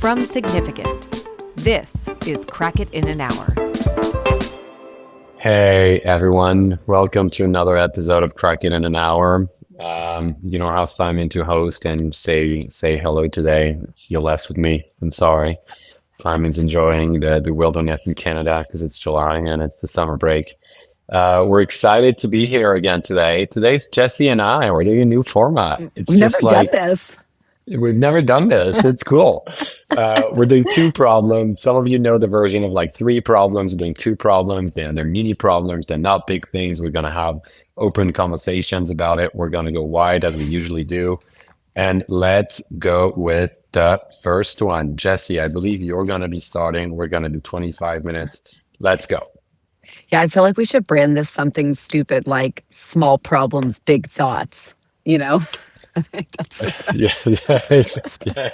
From Significant, this is Crack It in an Hour. Hey everyone, welcome to another episode of Crack It in an Hour. You don't have Simon to host and say hello today. You're left with me. I'm sorry. Simon's enjoying the wilderness in Canada because it's July and it's the summer break. We're excited to be here again today. Today's Jesse and I. We're doing a new format. It's We've never just done like this. we've never done this. It's cool. We're doing two problems. Some of you know the version of like three problems. We're doing two problems. They're mini problems. They're not big things. We're going to have open conversations about it. We're going to go wide as we usually do. And let's go with the first one. Jesse, I believe you're going to be starting. We're going to do 25 minutes. Let's go. Yeah, I feel like we should brand this something stupid like small problems, big thoughts, you know? I think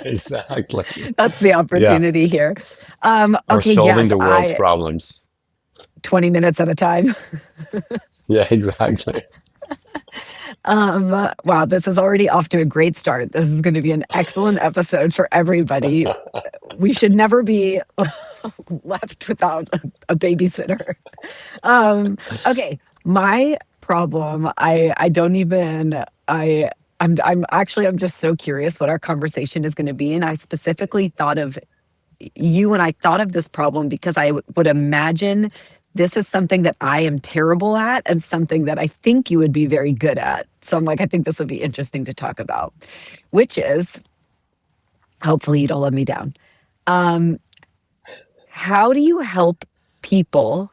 Exactly. that's the opportunity here. Or Okay, solving yes, the world's problems. 20 minutes at a time. Yeah, exactly. Wow, this is already off to a great start. This is going to be an excellent episode for everybody. We should never be left without a babysitter. Okay, my problem, I'm just so curious what our conversation is going to be. And I specifically thought of you and I thought of this problem because I would imagine this is something that I am terrible at and something that I think you would be very good at. So I'm like, I think this would be interesting to talk about, which is, hopefully you don't let me down. How do you help people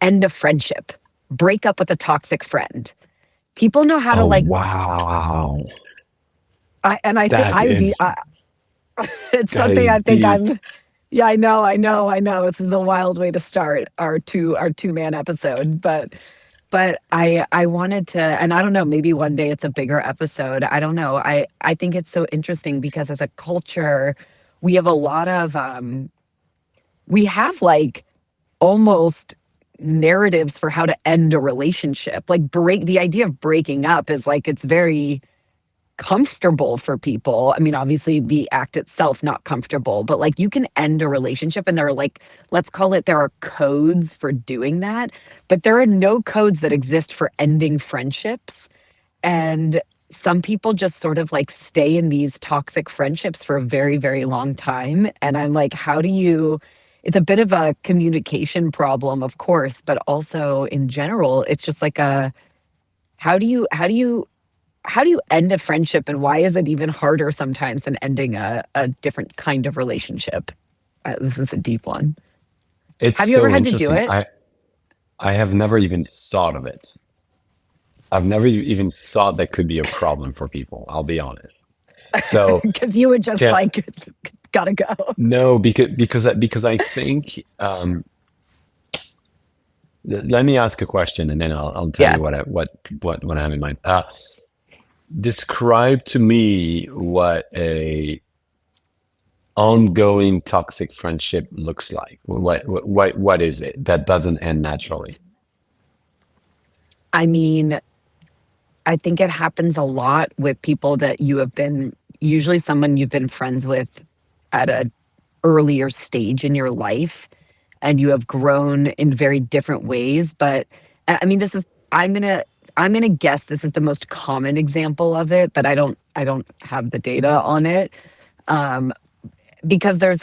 end a friendship, break up with a toxic friend? People know how to Wow. I think That is it's that something is I think deep. yeah, I know. This is a wild way to start our two-man episode, but I wanted to, and I don't know, maybe one day it's a bigger episode. I don't know. I think it's so interesting because as a culture, we have a lot of we have like almost narratives for how to end a relationship. Like the idea of breaking up is like it's very comfortable for people. I mean, obviously the act itself not comfortable, but like you can end a relationship and there are like, let's call it, there are codes for doing that, but there are no codes that exist for ending friendships. And some people just sort of like stay in these toxic friendships for a very, very long time. And I'm like, it's a bit of a communication problem, of course, but also in general, it's just like how do you end a friendship, and why is it even harder sometimes than ending a different kind of relationship? This is a deep one. It's Have you ever so had to do interesting. it? I have never even thought of it. I've never even thought that could be a problem for people. I'll be honest. So Because you would just can like, gotta go. no, because I think let me ask a question and then I'll tell Yeah. you what I have in mind. Describe to me what a ongoing toxic friendship looks like. What is it that doesn't end naturally? I mean, I think it happens a lot with people that usually someone you've been friends with at a earlier stage in your life, and you have grown in very different ways. But I mean, I'm gonna guess this is the most common example of it, but I don't have the data on it. Um, because there's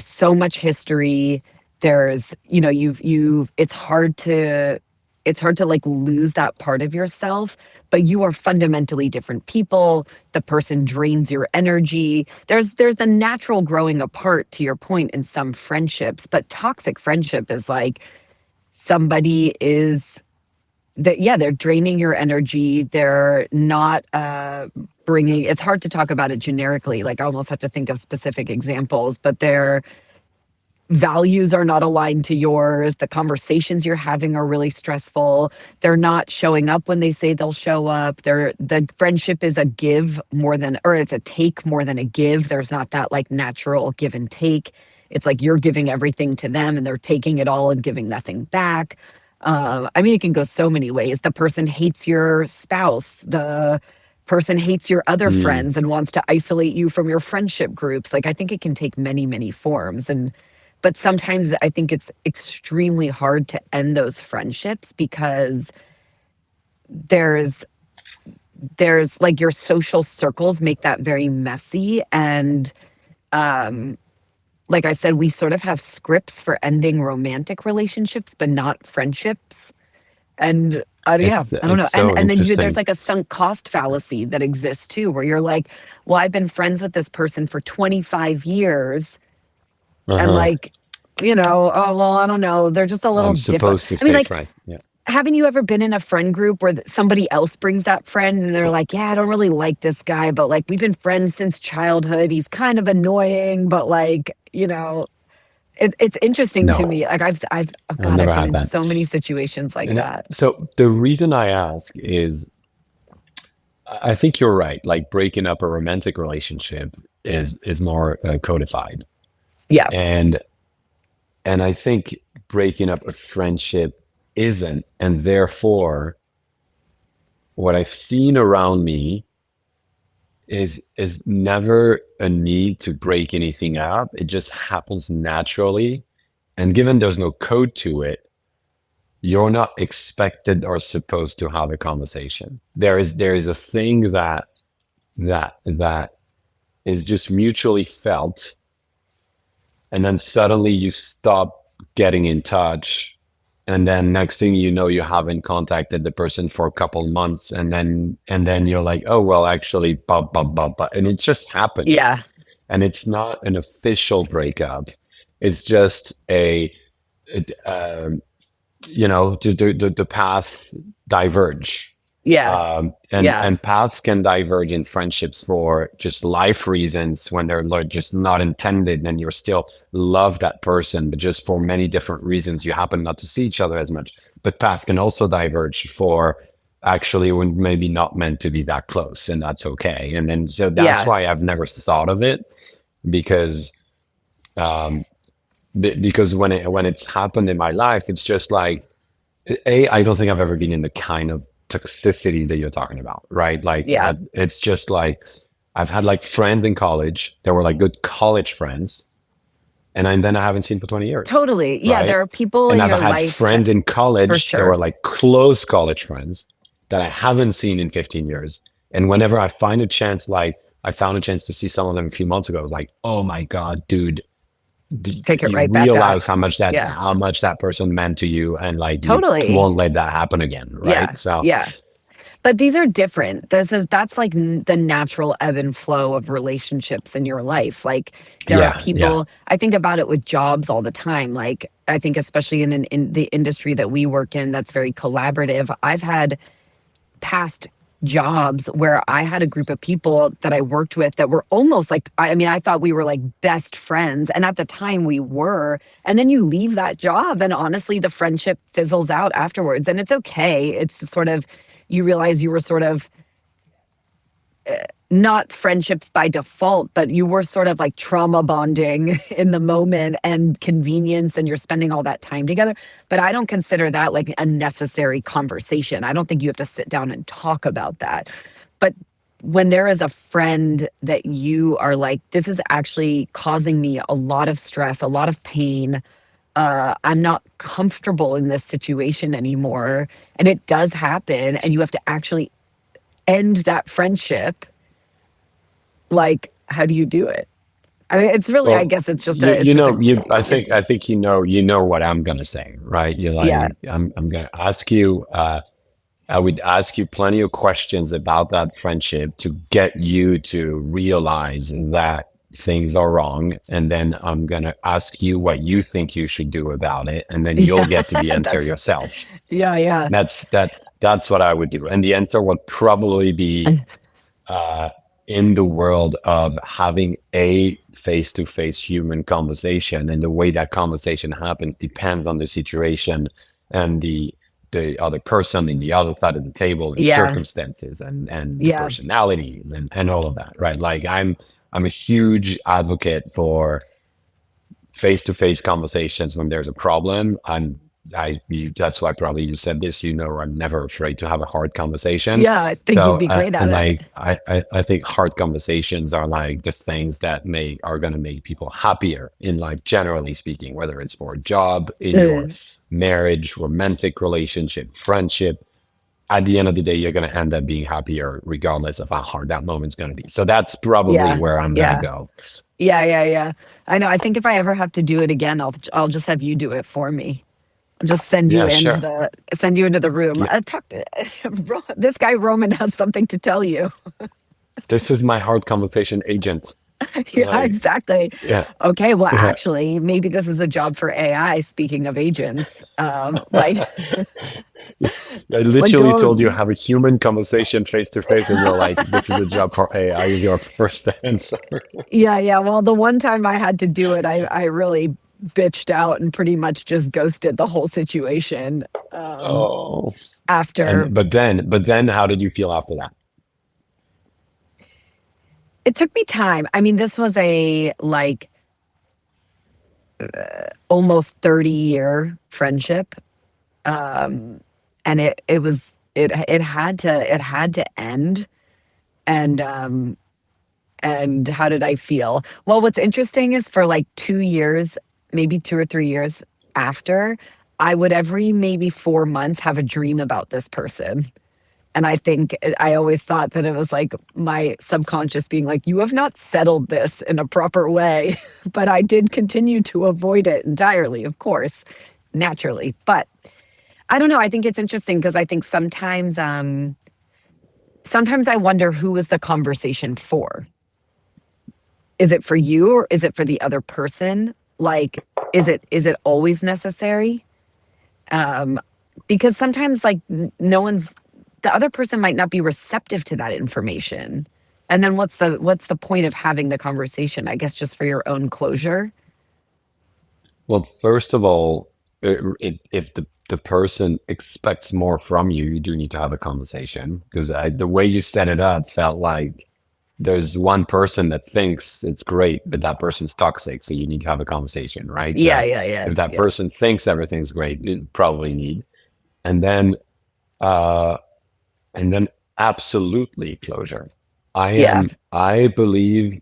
so much history. There's, it's hard to like lose that part of yourself, but you are fundamentally different people. The person drains your energy. There's the natural growing apart, to your point, in some friendships, but toxic friendship is like somebody is that, yeah, they're draining your energy. They're not bringing, it's hard to talk about it generically. Like I almost have to think of specific examples, but their values are not aligned to yours. The conversations you're having are really stressful. They're not showing up when they say they'll show up. The friendship is a give more than, or it's a take more than a give. There's not that like natural give and take. It's like you're giving everything to them and they're taking it all and giving nothing back. I mean, it can go so many ways. The person hates your spouse. The person hates your other Mm. friends and wants to isolate you from your friendship groups. Like I think it can take many, many forms. And but sometimes I think it's extremely hard to end those friendships because there's like your social circles make that very messy. And like I said, we sort of have scripts for ending romantic relationships, but not friendships. And yeah, I don't know. It's so And then there's interesting. like a sunk cost fallacy that exists too, where you're like, well, I've been friends with this person for 25 years, and Uh-huh. like, oh well, I don't know, they're just a little I'm different. supposed to I mean, stay like, friends. Yeah. haven't you ever been in a friend group where somebody else brings that friend and they're like, yeah, I don't really like this guy, but like we've been friends since childhood. He's kind of annoying, but like, it's interesting to No, me. Like oh I've God, never I've been had in that. so many situations like And that. so the reason I ask is I think you're right. Like breaking up a romantic relationship is more codified. Yeah. And I think breaking up a friendship isn't. And therefore, what I've seen around me is never a need to break anything up. It just happens naturally. And given there's no code to it, you're not expected or supposed to have a conversation. There is a thing that is just mutually felt, and then suddenly you stop getting in touch, and then next thing you know, you haven't contacted the person for a couple months, and then you're like, oh well, actually, and it just happened, Yeah. and it's not an official breakup. It's just the path diverge. Yeah. And Yeah. paths can diverge in friendships for just life reasons when they're like just not intended, and you're still love that person, but just for many different reasons you happen not to see each other as much. But paths can also diverge for actually when maybe not meant to be that close, and that's okay. And then so that's Yeah. why I've never thought of it, because because when it's happened in my life, it's just like I don't think I've ever been in the kind of toxicity that you're talking about, right? Like Yeah. it's just like I've had like friends in college that were like good college friends, and then I haven't seen for 20 years, Totally. Yeah. right? There are people And in I've your had life friends in for college that were sure. like close college friends that I haven't seen in 15 years. And whenever I find a chance, like I found a chance to see some of them a few months ago, I was like, oh my God, dude, Pick it you right back up. realize how much that Yeah. person meant to you, and like you Totally. won't let that happen again, Yeah. right? So Yeah. But these are different. That's like the natural ebb and flow of relationships in your life. Like there are yeah, yeah, people, I think about it with jobs all the time. Like I think especially in the industry that we work in, that's very collaborative. I've had past jobs where I had a group of people that I worked with that were almost like, I mean, I thought we were like best friends. And at the time we were. And then you leave that job, and honestly, the friendship fizzles out afterwards. And it's okay. It's just sort of, you realize you were sort of not friendships by default, but you were sort of like trauma bonding in the moment and convenience, and you're spending all that time together. But I don't consider that like a necessary conversation. I don't think you have to sit down and talk about that. But when there is a friend that you are like, this is actually causing me a lot of stress, a lot of pain. I'm not comfortable in this situation anymore. And it does happen. And you have to actually end that friendship. Like, how do you do it? I mean, it's really, I well, guess it's just you a, it's you just know a, you I think you know what I'm gonna say, right? You're yeah, like, I'm gonna ask you, I would ask you plenty of questions about that friendship to get you to realize that things are wrong. And then I'm going to ask you what you think you should do about it. And then you'll yeah, get to the answer that's, yourself. yeah, yeah. That's what I would do. And the answer would probably be in the world of having a face-to-face human conversation, and the way that conversation happens depends on the situation and the other person in the other side of the table, and Yeah, circumstances, and the yeah, personalities, and all of that, right? Like I'm a huge advocate for face-to-face conversations when there's a problem. I'm that's why probably you said this, I'm never afraid to have a hard conversation. Yeah, I think you'd So, be great at and it. like, I think hard conversations are like the things that are going to make people happier in life, generally speaking, whether it's for a job, in your Mm, marriage, romantic relationship, friendship. At the end of the day, you're going to end up being happier regardless of how hard that moment's going to be. So that's probably yeah, where I'm going to yeah, go. yeah. I know. I think if I ever have to do it again, I'll just have you do it for me. I'll just Yeah, sure. send you into the room. Yeah. This guy Roman has something to tell you. This is my hard conversation agent. Yeah, Like, exactly. yeah, Okay, well, yeah. actually, maybe this is a job for AI. Speaking of agents, like, I like literally go. told you have a human conversation face to face, and you're like, "This is a job for AI." Is your first answer? Yeah. Well, the one time I had to do it, I really bitched out and pretty much just ghosted the whole situation. Oh, After but then, how did you feel after that? it took me time. I mean, this was a like almost 30-year friendship. And it had to end. And and how did I feel? Well, what's interesting is for like 2 years, maybe 2 or 3 years after, I would every maybe 4 months have a dream about this person. And I think I always thought that it was like my subconscious being like, you have not settled this in a proper way. But I did continue to avoid it entirely, of course, naturally. But I don't know. I think it's interesting because I think sometimes I wonder who was the conversation for. Is it for you or is it for the other person? Like, is it always necessary? Um, because sometimes like no one's the other person might not be receptive to that information. And then what's the point of having the conversation? I guess just for your own closure. Well, first of all, if the person expects more from you, you do need to have a conversation because the way you set it up felt like there's one person that thinks it's great, but that person's toxic. So you need to have a conversation, right? Yeah, So yeah, yeah, if that yeah. person thinks everything's great, you probably need. And then, uh, and then absolutely closure. Yeah. I believe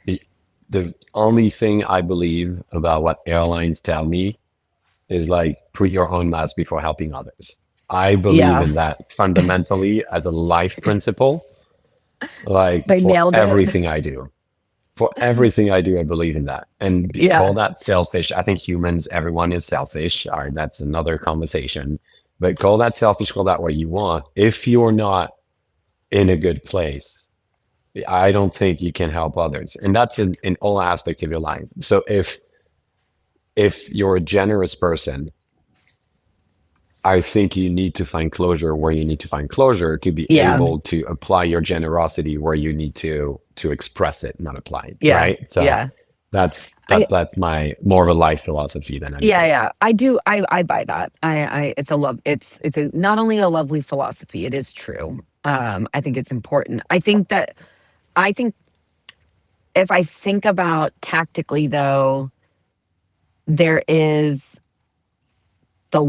the, the only thing I believe about what airlines tell me is like put your own mask before helping others. I believe Yeah. in that fundamentally as a life principle, like They for nailed it. everything I do. For everything I do, I believe in that. And call Yeah. that selfish. I think humans, everyone is selfish. All right, that's another conversation. But call that selfish, call that what you want. If you're not in a good place, I don't think you can help others. And that's in all aspects of your life. So if you're a generous person, I think you need to find closure where you need to find closure to be Yeah. able to apply your generosity where you need to express it, not apply it, Yeah. right? So Yeah. that's I that's my more of a life philosophy than Yeah, anything. yeah. I do. I buy that. It's a love. It's a not only a lovely philosophy. It is true. I think it's important. I think if I think about tactically though, there is the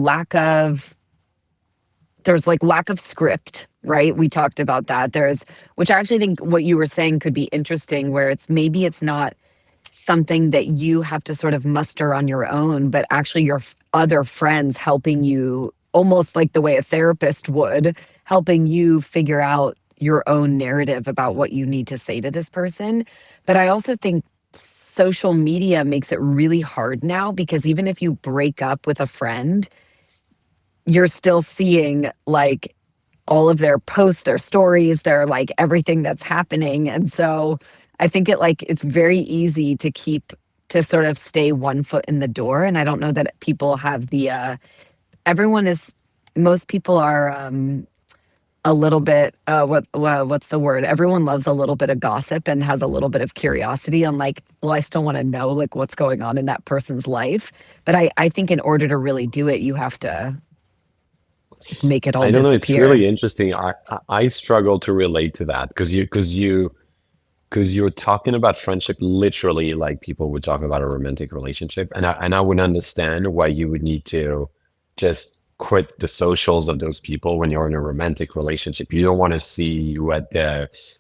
there's like lack of script, right? We talked about that. Which I actually think what you were saying could be interesting, where it's not something that you have to sort of muster on your own, but actually your other friends helping you, almost like the way a therapist would, helping you figure out your own narrative about what you need to say to this person. But I also think social media makes it really hard now because even if you break up with a friend, you're still seeing like all of their posts, their stories, their like everything that's happening. And so I think it's very easy to sort of stay one foot in the door. And I don't know that people have everyone is, most people are a little bit, what's the word? Everyone loves a little bit of gossip and has a little bit of curiosity on like, well, I still want to know like what's going on in that person's life. But I think in order to really do it, you have to make it all I don't know. It's disappear. really interesting. I struggle to relate to that because you're talking about friendship literally like people would talk about a romantic relationship, and I would understand why you would need to just quit the socials of those people when you're in a romantic relationship. You don't want to see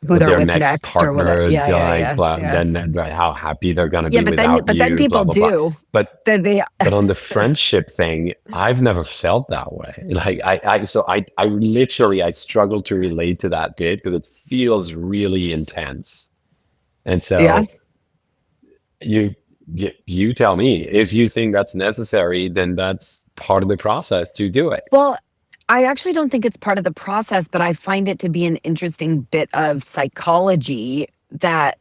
Who what they're their with next next or whatever. partner Yeah, yeah, like, yeah, blah, yeah. then how happy they're gonna Yeah, be without but then you, blah people blah blah. do. But They but on the friendship thing, I've never felt that way. Like I literally I struggle to relate to that bit because it feels really intense. And yeah. so you tell me if you think that's necessary, then that's part of the process to do it. Well, I actually don't think it's part of the process, but I find it to be an interesting bit of psychology that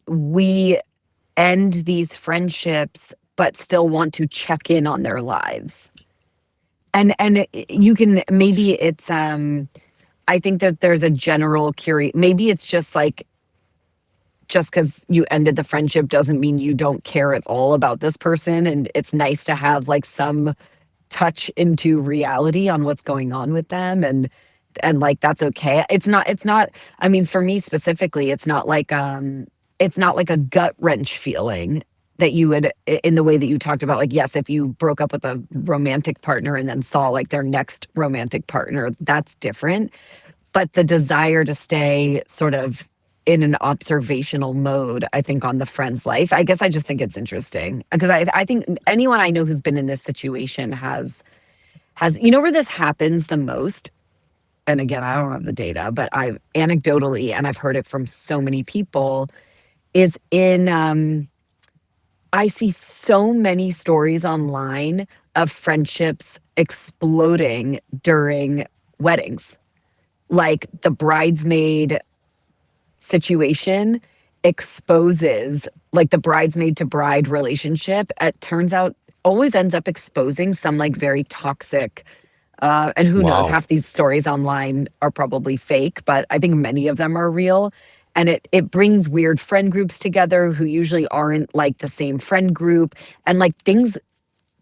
we end these friendships but still want to check in on their lives. And you can, maybe it's I think that there's a general maybe it's just like, just because you ended the friendship doesn't mean you don't care at all about this person, and it's nice to have like some touch into reality on what's going on with them, and like that's okay. It's not I mean, for me specifically, it's not like a gut wrench feeling that you would, in the way that you talked about, like, yes, if you broke up with a romantic partner and then saw like their next romantic partner, that's different. But the desire to stay sort of in an observational mode, I think, on the friend's life, I guess I just think it's interesting because I think anyone I know who's been in this situation has, you know, where this happens the most. And again, I don't have the data, but I've anecdotally, and I've heard it from so many people, is in, I see so many stories online of friendships exploding during weddings. Like the bridesmaid situation exposes, like the bridesmaid to bride relationship, it turns out always ends up exposing some like very toxic, and who knows, Wow. half these stories online are probably fake, but I think many of them are real. And it brings weird friend groups together who usually aren't like the same friend group. And like things,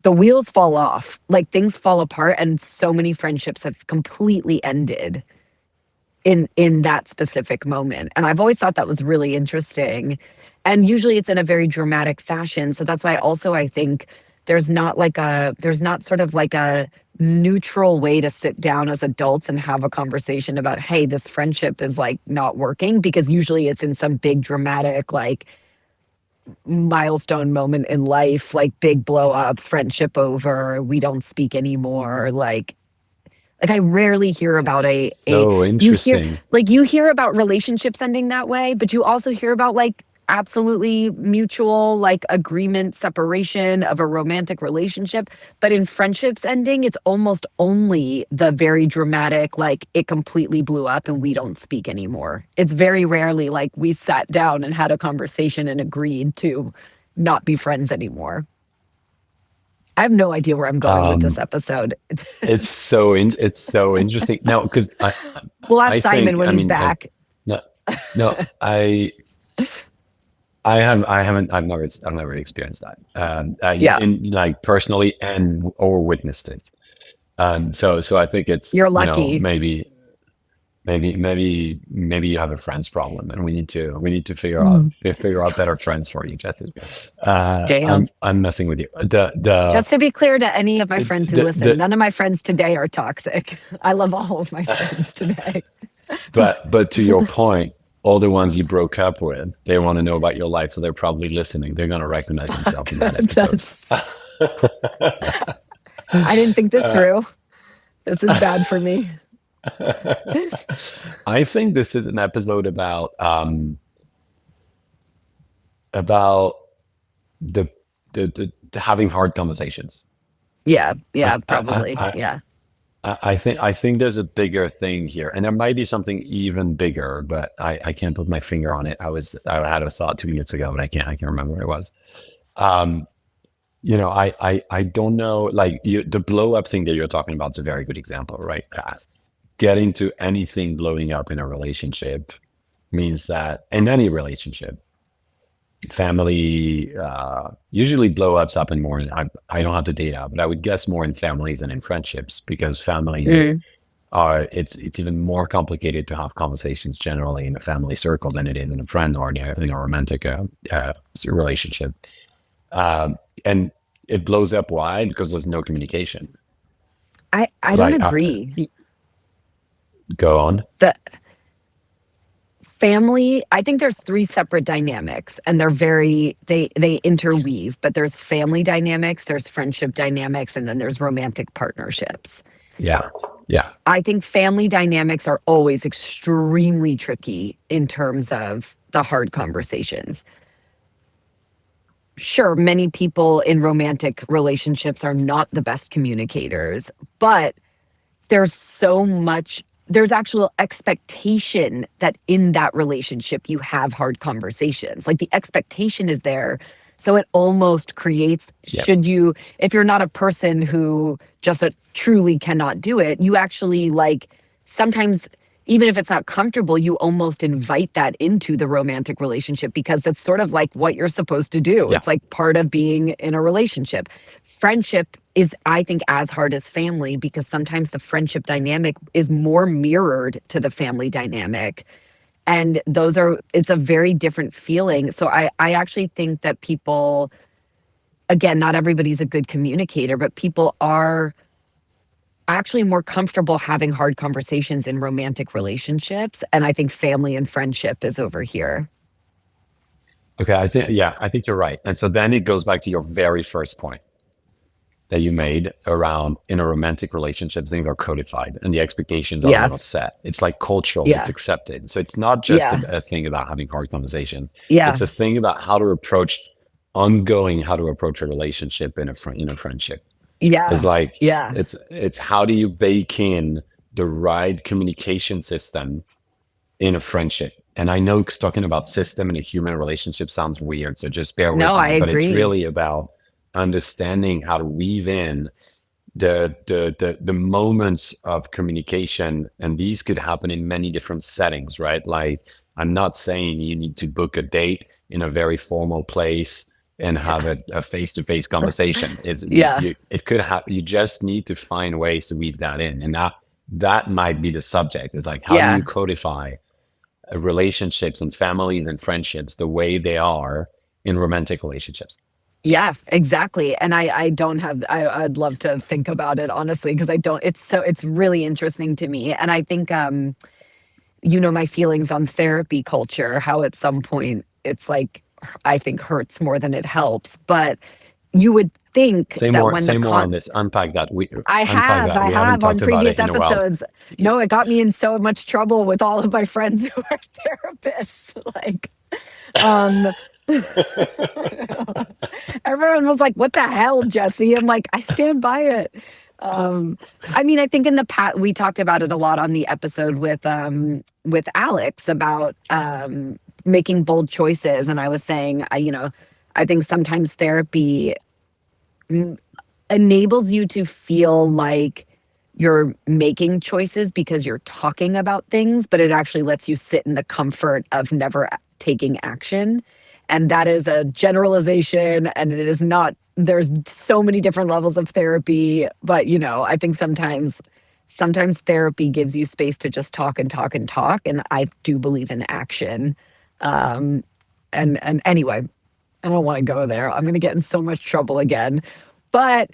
the wheels fall off, like things fall apart. And so many friendships have completely ended in that specific moment. And I've always thought that was really interesting. And usually it's in a very dramatic fashion. So that's why also I think there's not sort of like a neutral way to sit down as adults and have a conversation about, hey, this friendship is like not working, because usually it's in some big dramatic like milestone moment in life, like big blow up, friendship over, we don't speak anymore, like I rarely hear about That's a so interesting. you hear about relationships ending that way, but you also hear about like absolutely mutual like agreement separation of a romantic relationship. But in friendships ending, it's almost only the very dramatic, like it completely blew up and we don't speak anymore. It's very rarely like we sat down and had a conversation and agreed to not be friends anymore. I have no idea where I'm going with this Um, episode. it's so interesting. No, because We'll ask I Simon think, when I he's mean, back. no, no, I've never experienced that. Yeah, In like personally and or witnessed it. So I think it's, you're you know, lucky. maybe you have a friends problem, and we need to Mm. figure out better friends for you, Jesse. Damn. I'm messing with you. Just to be clear to any of my friends who listen, The none of my friends today are toxic. I love all of my friends today. but to your point, all the ones you broke up with, they want to know about your life, so they're probably listening. They're gonna recognize themselves in that episode. That's, I didn't think this through. This is bad for me. I think this is an episode about the the having hard conversations. Yeah, I, yeah, I, probably. I, Yeah. I think there's a bigger thing here, and there might be something even bigger, but I can't put my finger on it. I had a thought 2 minutes ago, but I can't remember what it was. Um, you know, I don't know. Like the blow up thing that you're talking about is a very good example, right? Getting to anything blowing up in a relationship means that in any relationship, family usually blow ups happen more. I don't have the data, but I would guess more in families than in friendships, because families Mm, are it's even more complicated to have conversations generally in a family circle than it is in a friend or in a romantic relationship. And it blows up. Why? Because there's no communication. I don't Like, agree. go on. The family, I think there's three separate dynamics and they interweave, but there's family dynamics, there's friendship dynamics, and then there's romantic partnerships. Yeah. Yeah. I think family dynamics are always extremely tricky in terms of the hard conversations. Sure, many people in romantic relationships are not the best communicators, but there's actual expectation that in that relationship you have hard conversations. Like the expectation is there. So it almost creates, Yeah. if you're not a person who just truly cannot do it, you actually like sometimes, even if it's not comfortable, you almost invite that into the romantic relationship because that's sort of like what you're supposed to do. Yeah. It's like part of being in a relationship. Friendship is, I think, as hard as family because sometimes the friendship dynamic is more mirrored to the family dynamic. And it's a very different feeling. So I actually think that people, again, not everybody's a good communicator, but people are actually more comfortable having hard conversations in romantic relationships. And I think family and friendship is over here. Okay. I think you're right. And so then it goes back to your very first point that you made around in a romantic relationship, things are codified and the expectations are Yeah. now set. It's like cultural, Yeah. it's accepted. So it's not just Yeah. a thing about having hard conversations. Yeah. It's a thing about how to approach a relationship in a friendship. Yeah. It's like Yeah. it's how do you bake in the right communication system in a friendship? And I know talking about system in a human relationship sounds weird, so just bear No, with I me. But it's agree. really about understanding how to weave in the moments of communication, and these could happen in many different settings, right? Like I'm not saying you need to book a date in a very formal place and have a face-to-face conversation. Yeah. It could have, you just need to find ways to weave that in, and that might be the subject. It's like how do Yeah. you codify relationships and families and friendships the way they are in romantic relationships? Yeah, exactly. And I don't have, I'd love to think about it honestly, because I don't, it's really interesting to me. And I think, my feelings on therapy culture, how at some point it's like, I think hurts more than it helps. But you would think that when Say more on this. Unpack that. Unpack that. I We haven't have on talked about previous it in a while. episodes. No, it got me in so much trouble with all of my friends who are therapists. Like, um, everyone was like, "What the hell, Jesse?" I'm like, "I stand by it." Um, I mean, I think in the past we talked about it a lot on the episode with Alex about making bold choices, and I was saying, I think sometimes therapy enables you to feel like you're making choices because you're talking about things, but it actually lets you sit in the comfort of never taking action. And that is a generalization, and it is not, there's so many different levels of therapy, but I think sometimes therapy gives you space to just talk and talk and talk, and I do believe in action. And anyway, I don't want to go there. I'm going to get in so much trouble again. But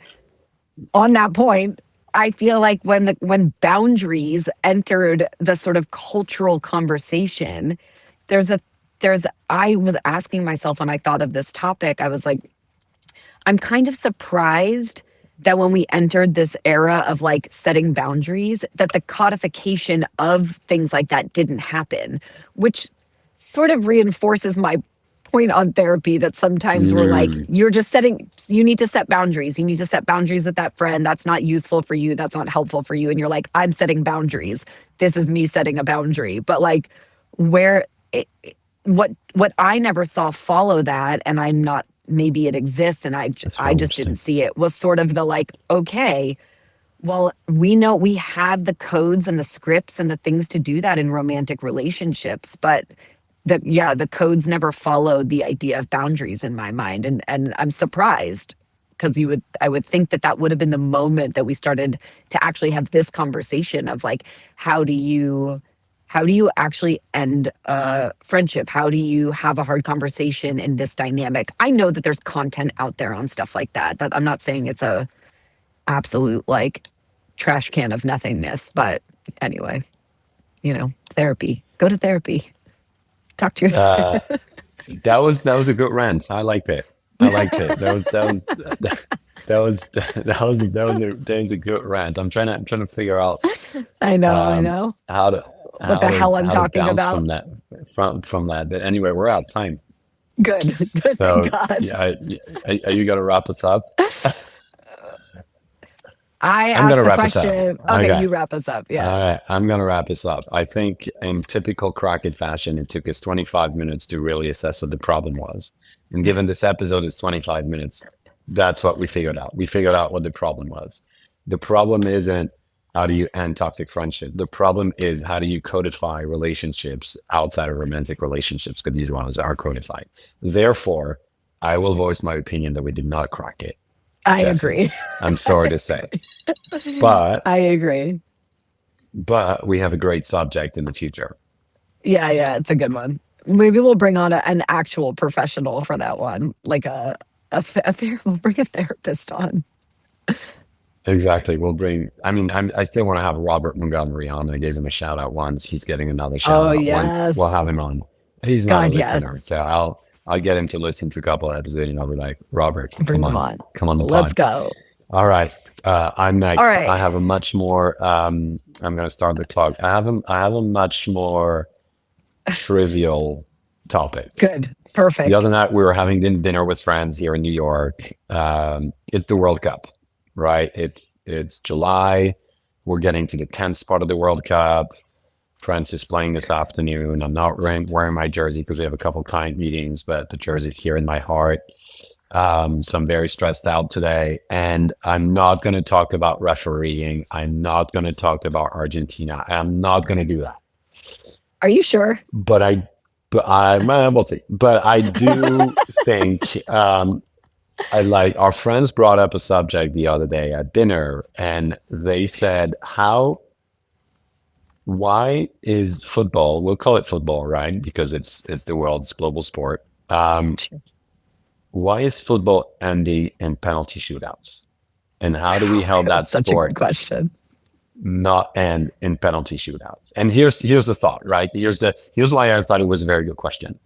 on that point, I feel like when boundaries entered the sort of cultural conversation, there's a I was asking myself when I thought of this topic, I was like, I'm kind of surprised that when we entered this era of like setting boundaries, that the codification of things like that didn't happen, which sort of reinforces my point on therapy that sometimes we're like, Mm, you need to set boundaries. You need to set boundaries with that friend. That's not useful for you. That's not helpful for you. And you're like, I'm setting boundaries. This is me setting a boundary. But like, where what I never saw follow that, and I'm not, maybe it exists and that's I real just didn't interesting. see it, was sort of the like, okay, well, we know we have the codes and the scripts and the things to do that in romantic relationships, but the codes never followed the idea of boundaries in my mind, and I'm surprised because I would think that would have been the moment that we started to actually have this conversation of like, how do you how do you actually end a friendship? How do you have a hard conversation in this dynamic? I know that there's content out there on stuff like that. That I'm not saying it's a absolute like trash can of nothingness, but anyway, therapy. Go to therapy. Talk to your Uh, that was a good rant. I liked it. I liked it. That was a good rant. I'm trying to figure out I know, um, how to what the hell I'm how to talking bounce about. from that. But anyway, we're out of time. Good, good, thank So God. yeah, are you gonna wrap us up? I I'm asked gonna the wrap us up. question. Okay, Okay. you wrap us up. Yeah. All right, I'm gonna wrap this up. I think in typical Crockett fashion, it took us 25 minutes to really assess what the problem was. And given this episode is 25 minutes, that's what we figured out. We figured out what the problem was. The problem isn't how do you end toxic friendship. The problem is how do you codify relationships outside of romantic relationships, because these ones are codified. Therefore, I will voice my opinion that we did not crack it, I Jesse. agree. I'm sorry to say, but I agree. we have a great subject in the future. Yeah, yeah, it's a good one. Maybe we'll bring on an actual professional for that one, like we'll bring a therapist on. Exactly. We'll bring. I mean, I still want to have Robert Montgomery on. I gave him a shout out once. He's getting another shout Oh out once. We'll yes, have him on. He's not a God listener, yes, so I'll get him to listen to a couple of episodes, and I'll be like, Robert, bring them on. come on the Let's pod. go. All right. I'm All next. right, I have a much more. I'm gonna start the clock. I have a much more trivial topic. good, The perfect. other night we were having dinner with friends here in New York. It's the World Cup, right? It's July. We're getting to the tenth part of the World Cup. France is playing this afternoon. I'm not wearing my jersey because we have a couple client meetings, but the jersey's here in my heart. So I'm very stressed out today, and I'm not going to talk about refereeing. I'm not going to talk about Argentina. I'm not going to do that. Are you sure? But we'll see. But I do think I like our friends brought up a subject the other day at dinner, and they said, why is football? We'll call it football, right? Because it's the world's global sport. Sure. Why is football ending in penalty shootouts? And how do we help That's that such a good sport question. not end in penalty shootouts? And here's the thought, right? Here's why I thought it was a very good question.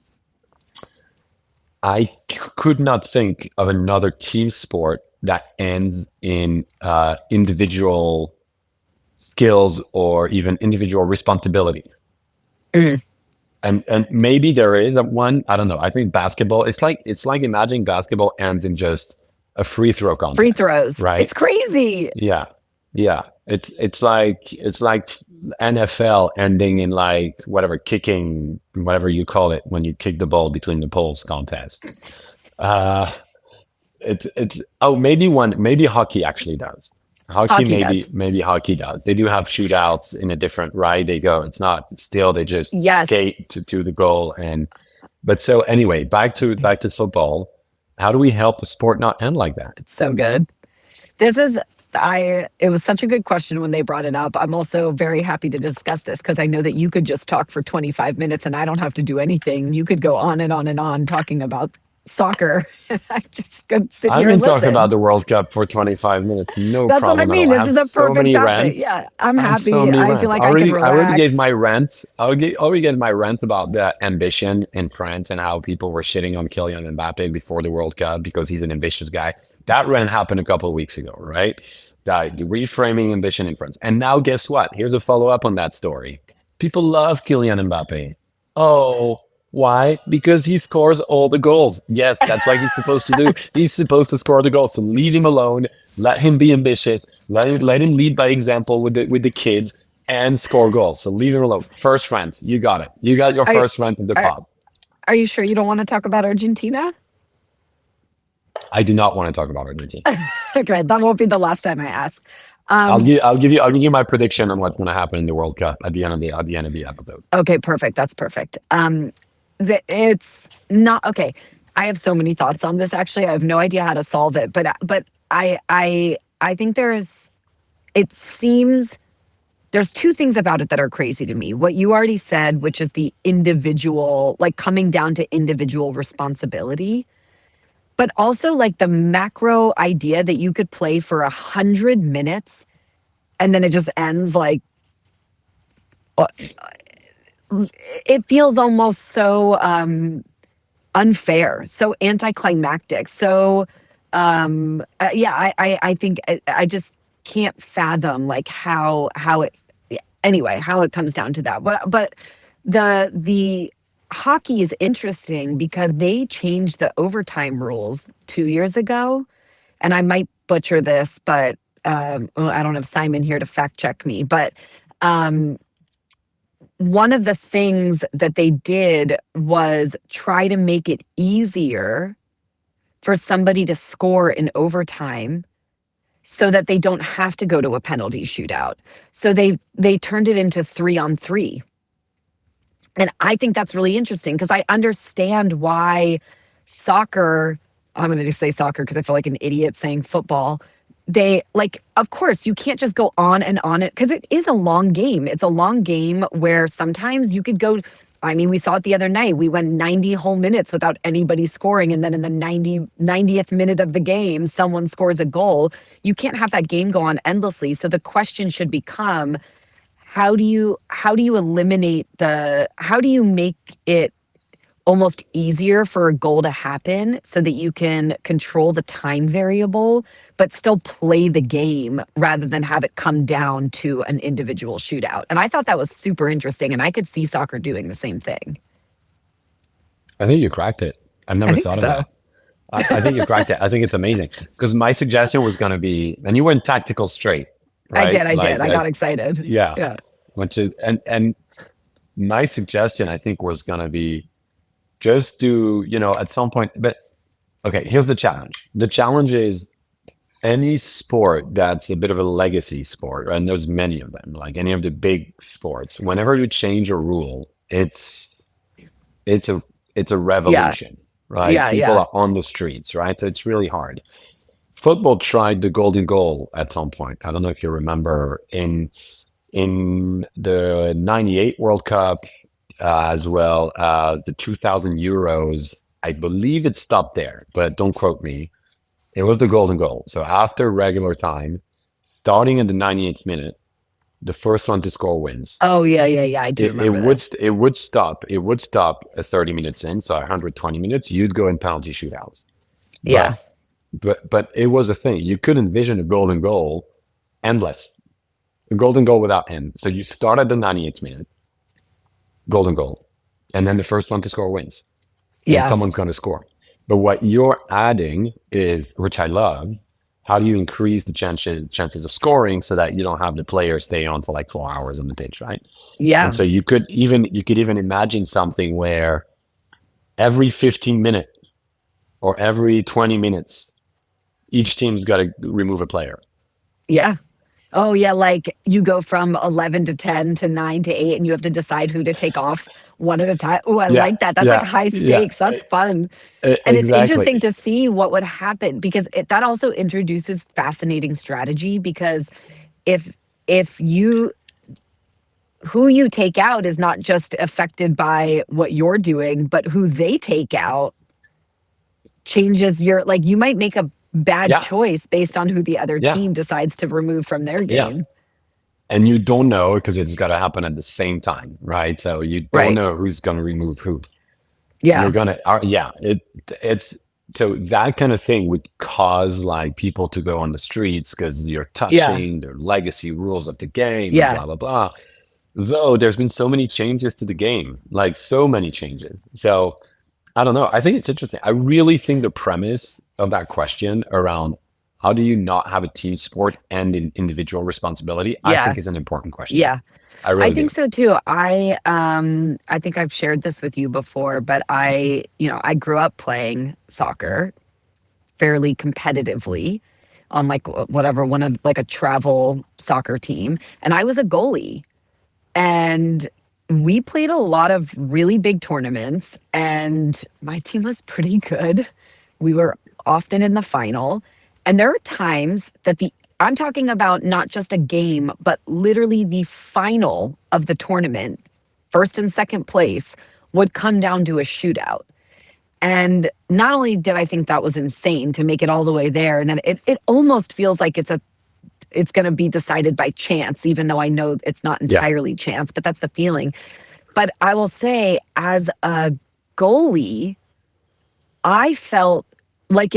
I could not think of another team sport that ends in individual skills or even individual responsibility. Mm. And maybe there is one. I don't know. I think basketball. It's like imagining basketball ends in just a free throw Free contest, throws. right? It's crazy. Yeah, yeah. It's like NFL ending in like whatever kicking, whatever you call it, when you kick the ball between the poles contest. Uh, it's maybe hockey actually does. Hockey Hockey maybe does. maybe hockey does. They do have shootouts in a different right. They go. It's not still. They just Yes. skate to the goal. And but so anyway, back to football. How do we help the sport not end like that? It's so good. This is it was such a good question when they brought it up. I'm also very happy to discuss this because I know that you could just talk for 25 minutes and I don't have to do anything. You could go on and on and on talking about soccer and I just could sit I've here and been talking about listen. the World Cup for 25 minutes. No That's what I problem at mean. all. I This have is a so perfect many topic. rants. Yeah, I'm I have so happy. many I feel rants. like I can I already gave relax. my rant. Already gave my rant about the ambition in France and how people were shitting on Kylian Mbappe before the World Cup because he's an ambitious guy. That rant happened a couple of weeks ago, right? The reframing ambition in France. And now guess what? Here's a follow-up on that story. People love Kylian Mbappe. Oh, why? Because he scores all the goals. Yes, that's what he's supposed to do. He's supposed to score the goals. So leave him alone. Let him be ambitious. Let him lead by example with the kids and score goals. So leave him alone. First rant. You got it. You got your Are, first rant in the are, pod. are you sure you don't want to talk about Argentina? I do not want to talk about Argentina. Okay, that won't be the last time I ask. I'll Um, give you my prediction on what's going to happen in the World Cup at the end of the episode. okay, perfect. That's perfect. It's not okay. I have so many thoughts on this. Actually, I have no idea how to solve it. But I think there's. It seems there's two things about it that are crazy to me. What you already said, which is the individual, like coming down to individual responsibility, but also like the macro idea that you could play for 100 minutes and then it just ends like, uh, it feels almost so unfair, so anticlimactic. So I think I just can't fathom like how it anyway, how it comes down to that. But the hockey is interesting because they changed the overtime rules 2 years ago, and I might butcher this, but well, I don't have Simon here to fact check me. But um, one of the things that they did was try to make it easier for somebody to score in overtime so that they don't have to go to a penalty shootout. So they turned it into 3-on-3. And I think that's really interesting because I understand why soccer, I'm going to just say soccer because I feel like an idiot saying football. They like, of course, you can't just go on and on it because it is a long game. It's a long game where sometimes you could go. I mean, we saw it the other night. We went 90 whole minutes without anybody scoring. And then in the 90th minute of the game, someone scores a goal. You can't have that game go on endlessly. So the question should become, how do you eliminate how do you make it almost easier for a goal to happen so that you can control the time variable, but still play the game rather than have it come down to an individual shootout? And I thought that was super interesting. And I could see soccer doing the same thing. I think you cracked it. I've I never think thought of so. that. I think you cracked it. I think it's amazing because my suggestion was going to be, and you went tactical straight, I right? did. I did. I got excited. Yeah. Yeah. Which is, and my suggestion, I think, was going to be just do, at some point, but okay, here's the challenge. The challenge is any sport that's a bit of a legacy sport, and there's many of them, like any of the big sports, whenever you change a rule, it's a Yeah. revolution, right? Yeah. People Yeah. are on the streets, right? So it's really hard. Football tried the golden goal at some point. I don't know if you remember in the 98 World Cup, as well as the 2000 Euros. I believe it stopped there, but don't quote me. It was the golden goal. So after regular time, starting in the 98th minute, the first one to score wins. Oh, yeah. Yeah. Yeah. I do It remember would this. it would stop. It would stop at 30 minutes in, so 120 minutes. You'd go in penalty shootouts. Yeah. But it was a thing. You could envision a golden goal endless. A golden goal without end. So you start at the 98th minute, golden goal, and then the first one to score wins, and Yeah. someone's going to score. But what you're adding is, which I love, how do you increase the chances of scoring so that you don't have the player stay on for like 4 hours on the pitch, right? And Yeah. so you could even imagine something where every 15 minutes or every 20 minutes, each team's got to remove a player. Yeah. Oh, yeah. Like you go from 11 to 10 to 9 to 8, and you have to decide who to take off one at a time. Oh, I Yeah, like that. That's like yeah, high yeah, stakes. That's fun. And it's exactly. interesting to see what would happen because that also introduces fascinating strategy because if you who you take out is not just affected by what you're doing, but who they take out changes your, like, you might make a bad Yeah, choice based on who the other yeah, team decides to remove from their yeah. game. And you don't know because it's got to happen at the same time, right? So you don't Right. know who's going to remove who. You're Yeah. gonna, yeah. It's so that kind of thing would cause like people to go on the streets because you're Yeah. touching the legacy rules of the game and Yeah. blah blah blah. Though there's been so many changes to the game, like so many changes. So I don't know. I think it's interesting. I really think the premise of that question around how do you not have a team sport and an individual responsibility, I Yeah. think is an important question. Yeah. I I really think do. so too. I think I've shared this with you before, but I grew up playing soccer fairly competitively on like whatever one of like a travel soccer team, and I was a goalie. And we played a lot of really big tournaments, and my team was pretty good. We were often in the final. And there are times that I'm talking about not just a game, but literally the final of the tournament, first and second place, would come down to a shootout. And not only did I think that was insane to make it all the way there, and then it almost feels like it's going to be decided by chance, even though I know it's not Yeah. entirely chance, but that's the feeling. But I will say, as a goalie, I felt like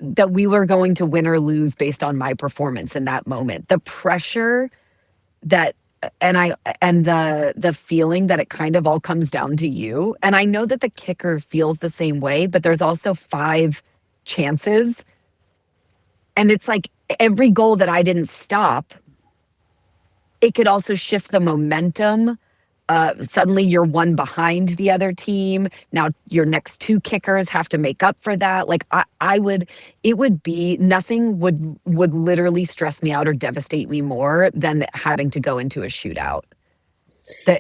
that we were going to win or lose based on my performance in that moment. The pressure that and the feeling that it kind of all comes down to you. And I know that the kicker feels the same way, but there's also 5 chances. And it's like every goal that I didn't stop, it could also shift the momentum. Suddenly you're one behind the other team. Now your next 2 kickers have to make up for that. Like nothing would literally stress me out or devastate me more than having to go into a shootout.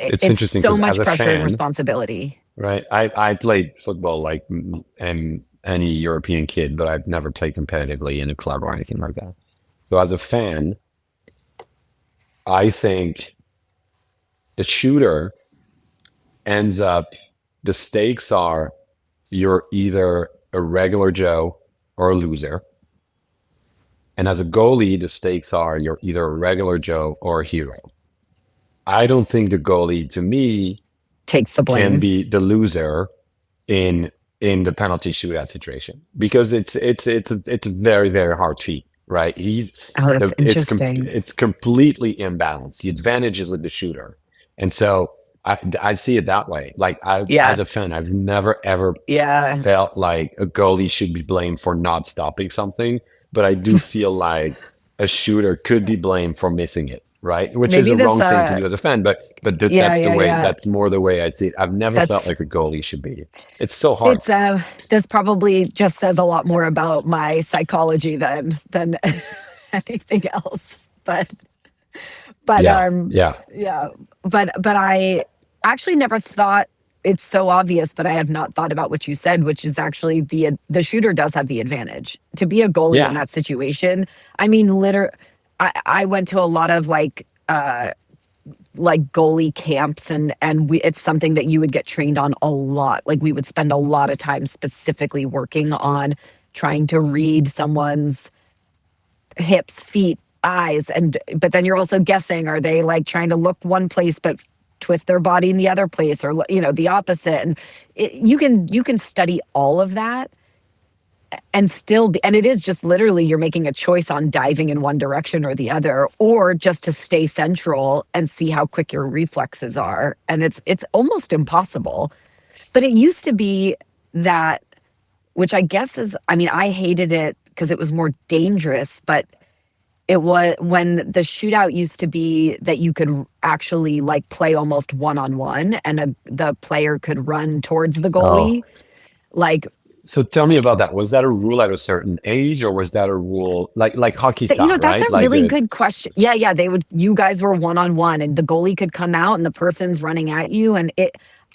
It's interesting so because much as a pressure and fan, responsibility. right? I played football like any European kid, but I've never played competitively in a club or anything like that. So as a fan, I think the shooter ends up, the stakes are you're either a regular Joe or a loser. And as a goalie, the stakes are you're either a regular Joe or a hero. I don't think the goalie, to me, Takes the can blame. be the loser in the penalty shootout situation because it's a very, very hard feat, right? Oh, that's interesting. It's completely imbalanced. The advantage is with the shooter, and so I see it that way. Like Yeah. as a fan, I've never ever Yeah. felt like a goalie should be blamed for not stopping something, but I do feel like a shooter could be blamed for missing it, right? Which is Maybe a this wrong thing to do as a fan, but yeah, that's the yeah, way. yeah. That's more the way I see it. I've never felt That's like a goalie should be. It's so hard. it's this probably just says a lot more about my psychology than anything else. But Yeah, yeah. yeah, but I actually never thought it's so obvious, but I have not thought about what you said, which is actually the shooter does have the advantage to be a goalie in Yeah. that situation. I mean, I went to a lot of like goalie camps and it's something that you would get trained on a lot. Like we would spend a lot of time specifically working on trying to read someone's hips, feet, eyes, but then you're also guessing, are they like trying to look one place but twist their body in the other place, or the opposite? And you can study all of that and and it is just literally you're making a choice on diving in one direction or the other, or just to stay central and see how quick your reflexes are. And it's almost impossible. But it used to be that, which I guess is, I mean, I hated it because it was more dangerous, but it was when the shootout used to be that you could actually like play almost one-on-one, and the player could run towards the Oh, goalie. Like, so tell me about that. Was that a rule at a certain age, or was that a rule like hockey style, that's right? a Like really the good question. Yeah, yeah, you guys were one-on-one and the goalie could come out and the person's running at you, and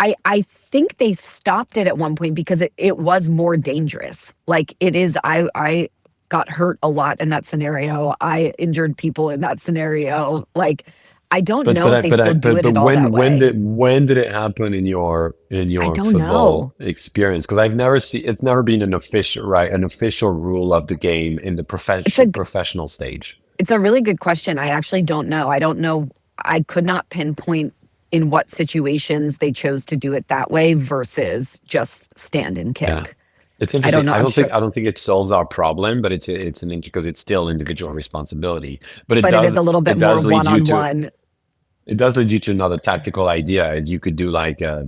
I think they stopped it at one point because it was more dangerous. Like it is, I got hurt a lot in that scenario. I injured people in that scenario. Like, I don't know if they still do it but at all that way. when did it happen in your I don't football know. experience? Because it's never been an official rule of the game in the It's a professional stage. it's a really good question. I actually don't know. I don't know. I could not pinpoint in what situations they chose to do it that way versus just stand and Yeah. kick. It's I don't interesting. know. I'm sure, I don't think it solves our problem, but because it's still individual responsibility. But but it is a little bit it more does lead you to one-on-one. another tactical idea. You could do like a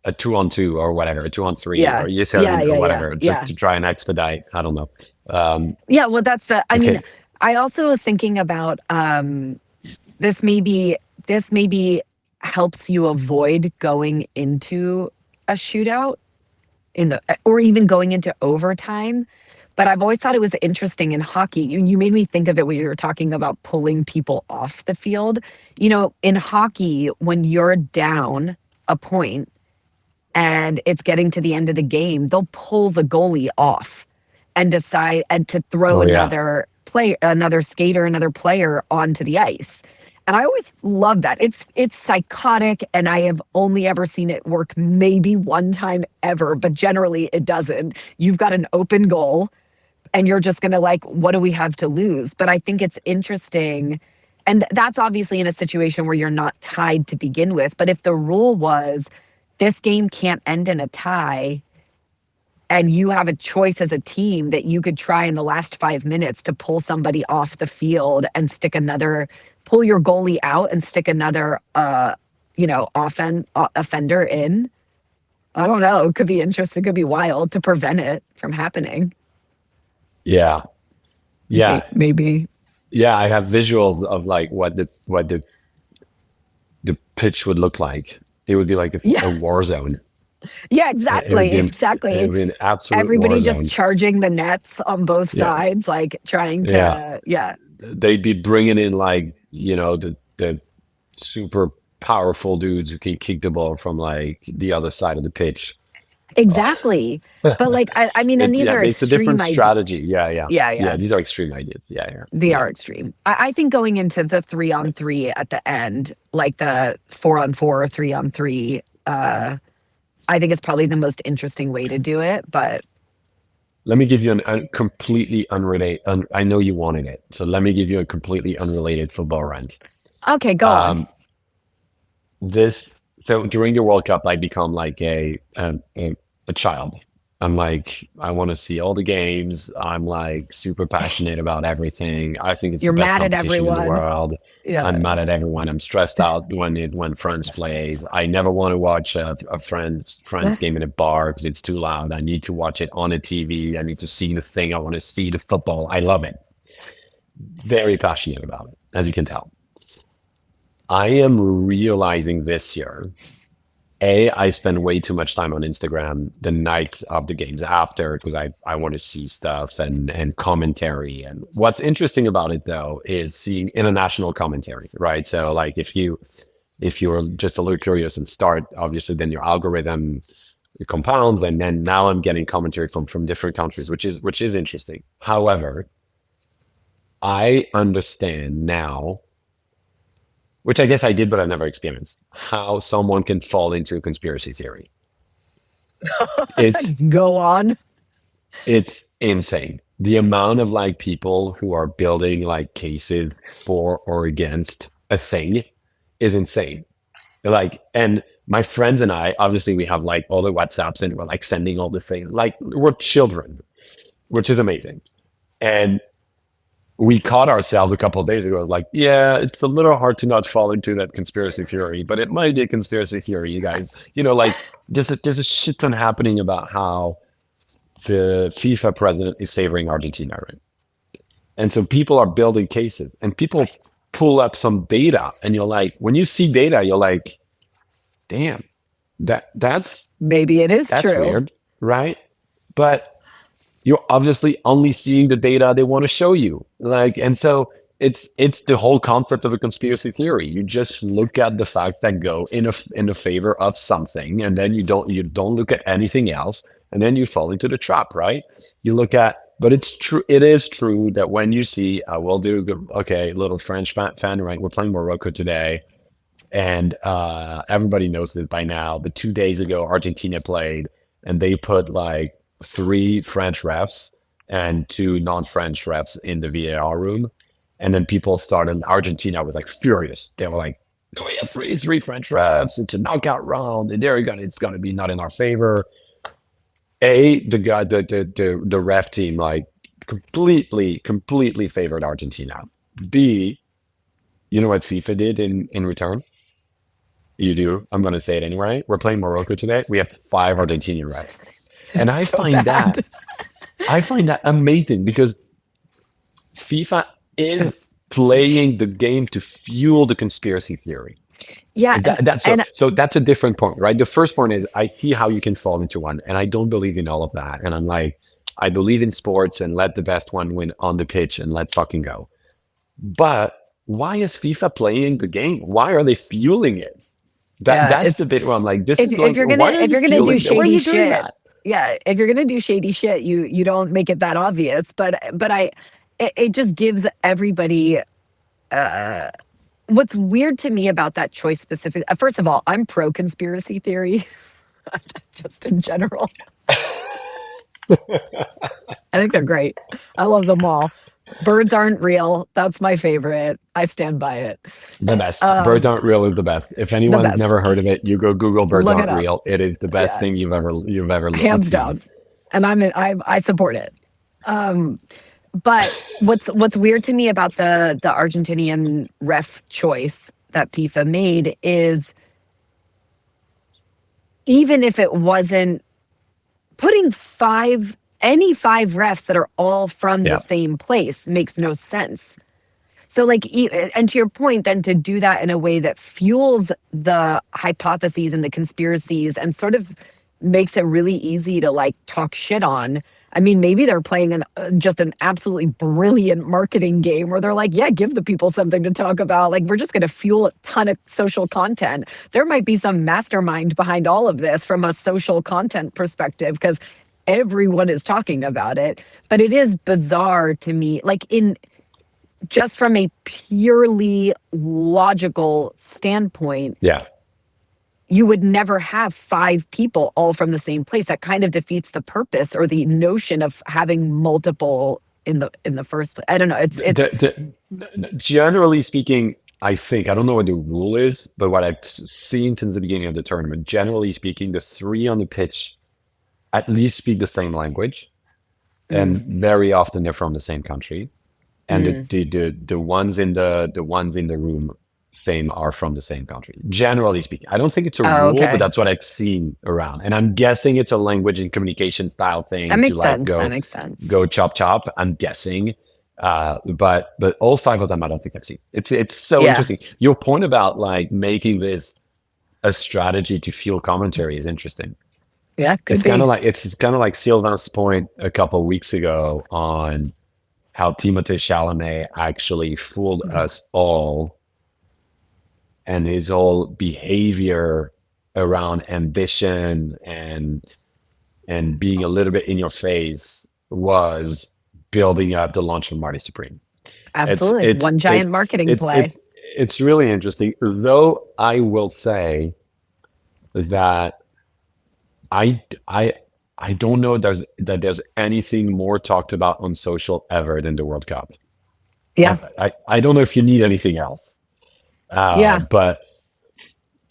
2-on-2 or whatever, a 2-on-3 Yeah, or yes yeah, or yeah, yeah, whatever, just yeah. to try and expedite. I don't know. Yeah, well, I mean, Okay. I also was thinking about this maybe helps you avoid going into a shootout or even going into overtime. But I've always thought it was interesting in hockey. You made me think of it when you were talking about pulling people off the field. In hockey, when you're down a point and it's getting to the end of the game, they'll pull the goalie off and decide and to throw Oh yeah. another another skater, another player onto the ice. And I always love that. It's psychotic, and I have only ever seen it work maybe one time ever, but generally it doesn't. You've got an open goal and you're just going to like, what do we have to lose? But I think it's interesting. And that's obviously in a situation where you're not tied to begin with. But if the rule was this game can't end in a tie, and you have a choice as a team that you could try in the last 5 minutes to pull somebody off the field and pull your goalie out and stick another, offender in. I don't know. It could be interesting. It could be wild to prevent it from happening. Yeah. Maybe. Yeah, I have visuals of like what the pitch would look like. It would be like a war zone. Yeah, It would exactly. be Exactly. it would be an absolute Everybody war just zone. charging the nets on both Yeah, sides, like trying yeah. to, yeah. They'd be bringing in like the super powerful dudes who can kick the ball from like the other side of the pitch. Exactly. But like, I mean, and these are It's a different extreme ideas. strategy. Yeah, Yeah. yeah. These are extreme ideas. Yeah. They are extreme. I think going into the 3-on-3 at the end, like the 4-on-4 or 3-on-3, I think it's probably the most interesting way to do it. But Let me give you a completely unrelated. I know you wanted it, so let me give you a completely unrelated football rant. okay, go on. Um, so during the World Cup, I become like a child. I'm like, I want to see all the games. I'm like super passionate about everything. I think it's the You're best mad at competition in the everyone. world. Yeah. I'm mad at everyone. I'm stressed out when France plays. I never want to watch a friend's game in a bar because it's too loud. I need to watch it on a TV. I need to see the thing. I want to see the football. I love it. Very passionate about it, as you can tell. I am realizing this year, I spend way too much time on Instagram the night of the games after because I want to see stuff and commentary. And what's interesting about it though is seeing international commentary, right? So like if you're just a little curious and start, obviously then your algorithm compounds, and then now I'm getting commentary from different countries, which is interesting. However, I understand now, which I guess I did, but I've never experienced, how someone can fall into a conspiracy theory. It's Go on. it's insane. The amount of like people who are building like cases for or against a thing is insane. Like, and my friends and I, obviously we have like all the WhatsApps and we're like sending all the things. Like we're children, which is amazing. And we caught ourselves a couple of days ago. I was like, yeah, it's a little hard to not fall into that conspiracy theory, but it might be a conspiracy theory, you guys. Like there's a shit ton happening about how the FIFA president is favoring Argentina, right? And so people are building cases and people pull up some data, and you're like, when you see data, you're like, damn, that's Maybe it is that's true. weird, right? But you're obviously only seeing the data they want to show you. Like, and so it's the whole concept of a conspiracy theory. You just look at the facts that go in the favor of something, and then you don't look at anything else, and then you fall into the trap, right? You look at, but it's true. It is true that when you see, we'll do okay, little French fan, right? We're playing Morocco today. And everybody knows this by now. But 2 days ago, Argentina played, and they put like three French refs and two non-French refs in the VAR room. And then people started. Argentina was like furious. They were like, "No, we have three French refs. It's a knockout round, and it's gonna be not in our favor." The guy, the ref team, like completely favored Argentina. B, you know what FIFA did in return? You do. I'm going to say it anyway. We're playing Morocco today. We have 5 Argentinian refs, and I So find bad. that amazing because FIFA is playing the game to fuel the conspiracy theory. Yeah. And that's And so that's a different point, right? The first point is I see how you can fall into one, and I don't believe in all of that. And I'm like, I believe in sports and let the best one win on the pitch and let's fucking go. But why is FIFA playing the game? Why are they fueling it? yeah, That's the it's bit where I'm like, this if is like, if you're gonna why are if you you're gonna do fueling that? Why are shady you doing shit, that? yeah, if you're gonna do shady shit, you don't make it that obvious. But it just gives everybody. What's weird to me about that choice specific, first of all, I'm pro conspiracy theory, just in general. I think they're great. I love them all. Birds aren't real. That's my favorite. I stand by it. The best. Birds Um, aren't real is the best. If the anyone's best. never heard of it, you go Google birds Look it aren't up. real. It is the best Yeah, thing you've ever hands seen. down. And I support it. Um, but what's weird to me about the Argentinian ref choice that FIFA made is, even if it wasn't putting any five refs that are all from the Yeah. same place makes no sense. So like, and to your point, then to do that in a way that fuels the hypotheses and the conspiracies and sort of makes it really easy to like talk shit on. I mean, maybe they're playing just an absolutely brilliant marketing game where they're like, yeah, give the people something to talk about. Like, we're just going to fuel a ton of social content. There might be some mastermind behind all of this from a social content perspective, because everyone is talking about it. But it is bizarre to me, like just from a purely logical standpoint, Yeah. you would never have five people all from the same place. That kind of defeats the purpose or the notion of having multiple in the first place. I don't know. It's Generally speaking, I don't know what the rule is, but what I've seen since the beginning of the tournament, generally speaking, the three on the pitch at least speak the same language, and very often they're from the same country. And the ones in the room same are from the same country. Generally speaking, I don't think it's a oh, rule, but okay. that's what I've seen around. And I'm guessing it's a language and communication style thing That to makes like sense. That makes sense. go chop. I'm guessing, but all five of them I don't think I've seen. It's so Yeah. interesting. Your point about like making this a strategy to fuel commentary is interesting. Yeah, could It's be. kind of like Sylvain's point a couple weeks ago on how Timothée Chalamet actually fooled us all, and his whole behavior around ambition and being a little bit in your face was building up the launch of Marty Supreme. Absolutely. One giant marketing play. It's really interesting. Though I will say that I don't know there's anything more talked about on social ever than the World Cup. Yeah. I don't know if you need anything else. Yeah. But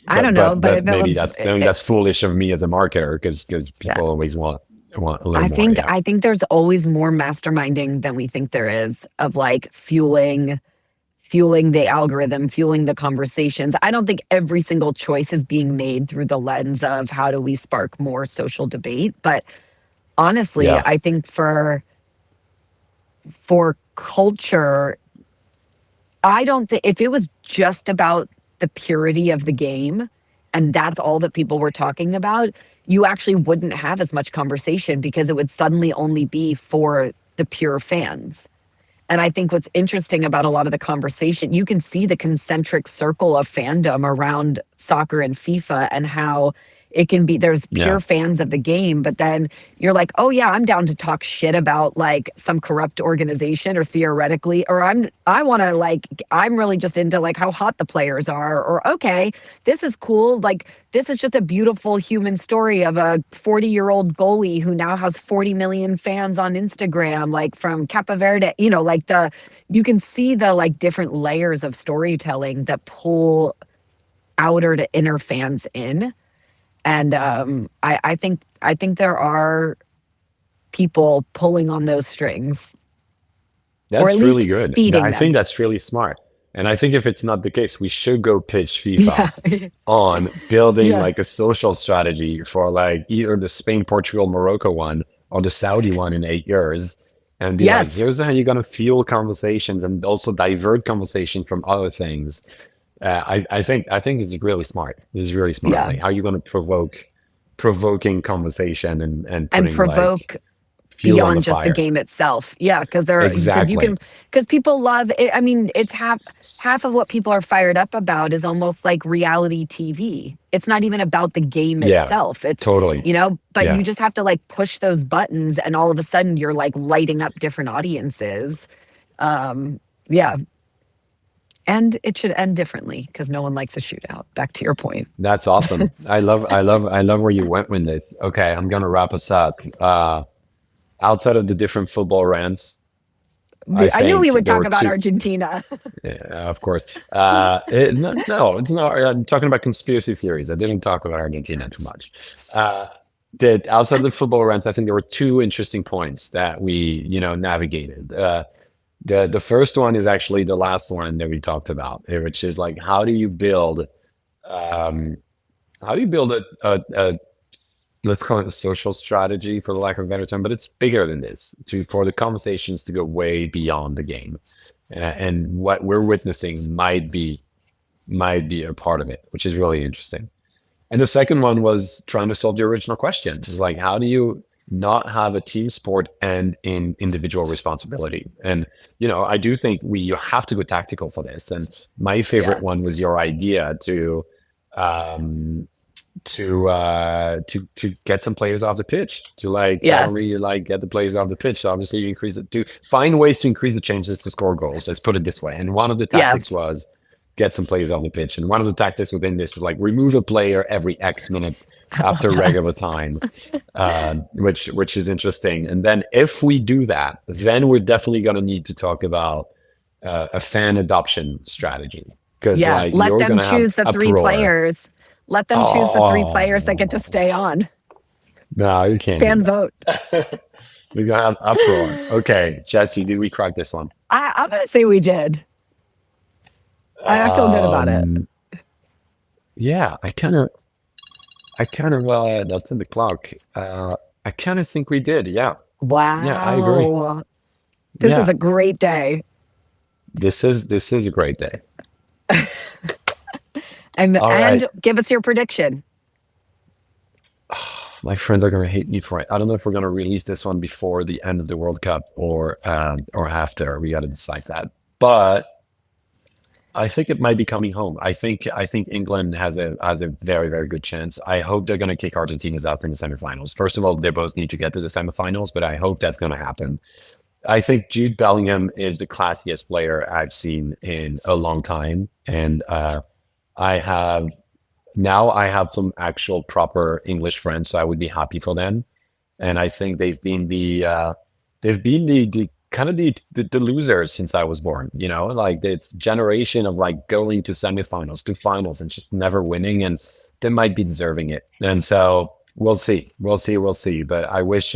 I don't know, but if it maybe was, that's foolish of me as a marketer, because yeah. people always want a little I more. think Yeah. I think there's always more masterminding than we think there is, of like fueling the algorithm, fueling the conversations. I don't think every single choice is being made through the lens of how do we spark more social debate. But honestly, Yeah. I think for culture, I don't think if it was just about the purity of the game and that's all that people were talking about, you actually wouldn't have as much conversation, because it would suddenly only be for the pure fans. And I think what's interesting about a lot of the conversation, you can see the concentric circle of fandom around soccer and FIFA, and how it can be, there's pure Yeah. fans of the game, but then you're like, oh yeah, I'm down to talk shit about like some corrupt organization, or theoretically, or I want to like, I'm really just into like how hot the players are, or okay, this is cool. Like, this is just a beautiful human story of a 40-year-old goalie who now has 40 million fans on Instagram, like from Cape Verde, like you can see the like different layers of storytelling that pull outer to inner fans in. And I think there are people pulling on those strings, or That's at really least good. feeding I them. think that's really smart. And I think if it's not the case, we should go pitch FIFA Yeah. on building Yeah. like a social strategy for like either the Spain, Portugal, Morocco one, or the Saudi one in 8 years, and be like, Yes. here's how you're gonna fuel conversations and also divert conversation from other things. I think it's really smart. It's really smart. Yeah. Like how you're gonna provoking conversation and And putting like provoke fuel on the beyond just the fire. game itself. Yeah, Exactly. because people love it. I mean, it's half of what people are fired up about is almost like reality TV. It's not even about the game Yeah. itself. It's, Totally. but Yeah. you just have to like push those buttons, and all of a sudden you're like lighting up different audiences Yeah. And it should end differently because no one likes a shootout. Back to your point. That's awesome. I love where you went with this. Okay, I'm gonna wrap us up. Outside of the different football rants, I knew we would there talk were about two. Argentina. Yeah, of course. No, it's not. I'm talking about conspiracy theories. I didn't talk about Argentina too much. That outside of the football rants, I think there were two interesting points that we, navigated. The first one is actually the last one that we talked about, which is like um, how do you build a let's call it a social strategy for the lack of a better term, but it's bigger than this for the conversations to go way beyond the game, and what we're witnessing might be a part of it, which is really interesting. And the second one was trying to solve the original question. It's like, how do you not have a team sport and in individual responsibility? And, I do think you have to go tactical for this. And my favorite Yeah. one was your idea um, to get some players off the pitch, to Yeah. suddenly you get the players off the pitch. So obviously you increase it, to find ways to increase the chances to score goals. Let's put it this way. And one of the Yeah. tactics was get some players off the pitch. And one of the tactics within this was remove a player every X minutes after regular time, which is interesting. And then if we do that, then we're definitely going to need to talk about a fan adoption strategy, because Yeah. Let you're them going to have choose the three uproar. players. Let them choose the three players that get to stay on. No, you can't. Fan vote. We're going to have uproar. Okay, Jesse, did we crack this one? I'm going to say we did. I feel good about it. Yeah, I kind of, that's in the clock. I kind of think we did. Yeah. Wow. Yeah, I agree. This Yeah. is a great day. This is a great day. And All right. give us your prediction. My friends are going to hate me for it. I don't know if we're going to release this one before the end of the World Cup or after. We got to decide that. But I think it might be coming home. I think England has a very, very good chance. I hope they're going to kick Argentina's out in the semifinals. First of all, they both need to get to the semifinals, but I hope that's going to happen. I think Jude Bellingham is the classiest player I've seen in a long time, and I have some actual proper English friends, so I would be happy for them. And I think they've been the kind of the losers since I was born. It's generation of going to semifinals, to finals, and just never winning, and they might be deserving it. And so we'll see. But I wish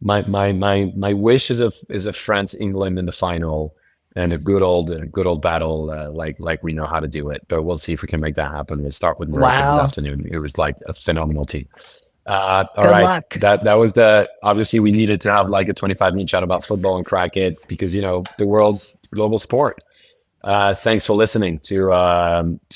my wish is a France England in the final, and a good old battle, like we know how to do it. But we'll see if we can make that happen. We'll start with Morocco this Wow. afternoon. It was a phenomenal team. All Good right. luck. That was obviously we needed to have a 25-minute chat about football and crack it, because the world's global sport. Thanks for listening to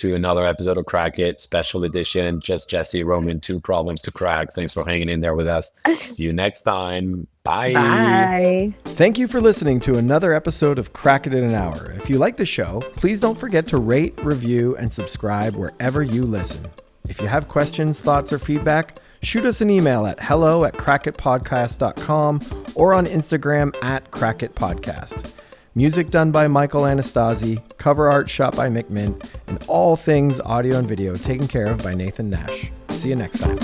another episode of Crack It, special edition. Just Jesse, Roman, 2 problems to crack. Thanks for hanging in there with us. See you next time. Bye. Bye. Thank you for listening to another episode of Crack It in an Hour. If you like the show, please don't forget to rate, review, and subscribe wherever you listen. If you have questions, thoughts, or feedback, shoot us an email at hello@crackitpodcast.com or on Instagram @crackitpodcast. Music done by Michael Anastasi, cover art shot by Mick Mint, and all things audio and video taken care of by Nathan Nash. See you next time.